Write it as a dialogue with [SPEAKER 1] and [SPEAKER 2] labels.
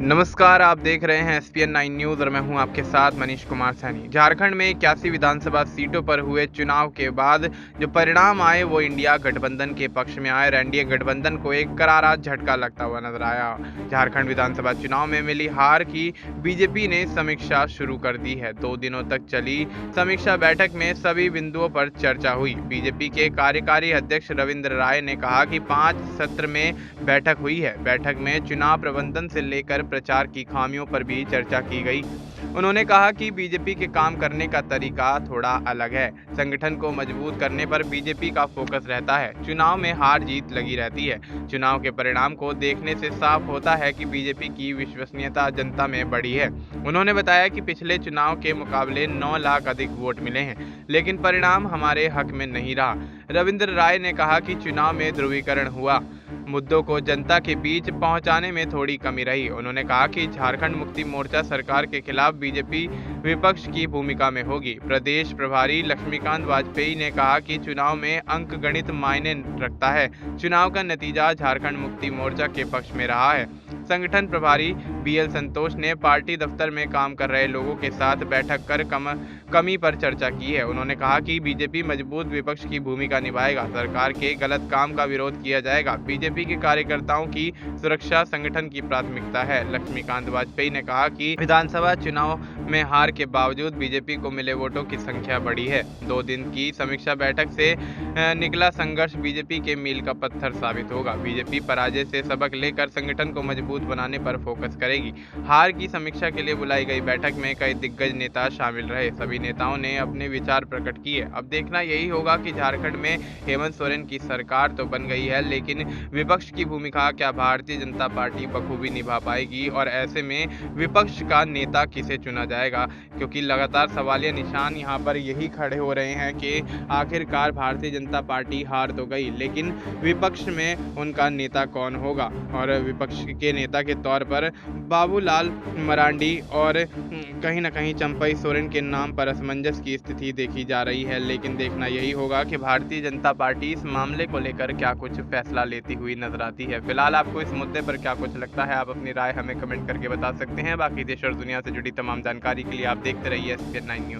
[SPEAKER 1] नमस्कार, आप देख रहे हैं एसपीएन 9 न्यूज़ और मैं हूं आपके साथ मनीष कुमार सैनी। झारखंड में 81 विधानसभा सीटों पर हुए चुनाव के बाद जो परिणाम आए वो इंडिया गठबंधन के पक्ष में आए और एनडीए गठबंधन को एक करारा झटका लगता हुआ नजर आया। झारखंड विधानसभा चुनाव में मिली हार की बीजेपी ने समीक्षा शुरू कर दी है। 2 दिनों तक चली समीक्षा बैठक में सभी बिंदुओं पर चर्चा हुई। बीजेपी के कार्यकारी अध्यक्ष रविंद्र राय ने कहा कि 5 सत्र में बैठक हुई है। बैठक में चुनाव प्रबंधन से लेकर प्रचार की खामियों पर भी चर्चा की गई। उन्होंने कहा कि बीजेपी के काम करने का तरीका थोड़ा अलग है। संगठन को मजबूत करने पर बीजेपी का फोकस रहता है। चुनाव में हार जीत लगी रहती है। चुनाव के परिणाम को देखने से साफ होता है कि बीजेपी की विश्वसनीयता जनता में बढ़ी है। उन्होंने बताया कि पिछले चुनाव के मुकाबले 9 लाख अधिक वोट मिले हैं, लेकिन परिणाम हमारे हक में नहीं रहा। रविंद्र राय ने कहा कि चुनाव में ध्रुवीकरण हुआ, मुद्दों को जनता के बीच पहुंचाने में थोड़ी कमी रही। उन्होंने कहा कि झारखंड मुक्ति मोर्चा सरकार के खिलाफ बीजेपी विपक्ष की भूमिका में होगी। प्रदेश प्रभारी लक्ष्मीकांत वाजपेयी ने कहा कि चुनाव में अंकगणित मायने रखता है। चुनाव का नतीजा झारखंड मुक्ति मोर्चा के पक्ष में रहा है। संगठन प्रभारी बीएल संतोष ने पार्टी दफ्तर में काम कर रहे लोगों के साथ बैठक कर कमी पर चर्चा की है। उन्होंने कहा कि बीजेपी मजबूत विपक्ष की भूमिका निभाएगा, सरकार के गलत काम का विरोध किया जाएगा। बीजेपी के कार्यकर्ताओं की सुरक्षा संगठन की प्राथमिकता है। लक्ष्मीकांत वाजपेयी ने कहा कि विधानसभा चुनाव में हार के बावजूद बीजेपी को मिले वोटों की संख्या बढ़ी है। 2 दिन की समीक्षा बैठक से निकला संघर्ष बीजेपी के मील का पत्थर साबित होगा। बीजेपी पराजय से सबक लेकर संगठन को मजबूत बनाने पर फोकस करेगी। हार की समीक्षा के लिए बुलाई गई बैठक में कई दिग्गज नेता शामिल रहे। सभी नेताओं ने अपने विचार प्रकट किए। अब देखना यही होगा कि झारखंड में हेमंत सोरेन की सरकार तो बन गई है, लेकिन विपक्ष की भूमिका क्या भारतीय जनता पार्टी बखूबी निभा पाएगी और ऐसे में विपक्ष का नेता किसे चुना जाएगा, क्योंकि लगातार सवालिया निशान यहाँ पर यही खड़े हो रहे हैं कि आखिरकार भारतीय जनता पार्टी हार तो गई, लेकिन विपक्ष में उनका नेता कौन होगा। और विपक्ष के नेता के तौर पर बाबूलाल मरांडी और कहीं न कहीं चंपई सोरेन के नाम पर असमंजस की स्थिति देखी जा रही है। लेकिन देखना यही होगा कि भारतीय जनता पार्टी इस मामले को लेकर क्या कुछ फैसला लेती हुई नजर आती है। फिलहाल आपको इस मुद्दे पर क्या कुछ लगता है, आप अपनी राय हमें कमेंट करके बता सकते हैं। बाकी देश और दुनिया से जुड़ी तमाम जानकारी के लिए आप देखते रहिए एसपीएन 9 न्यूज़।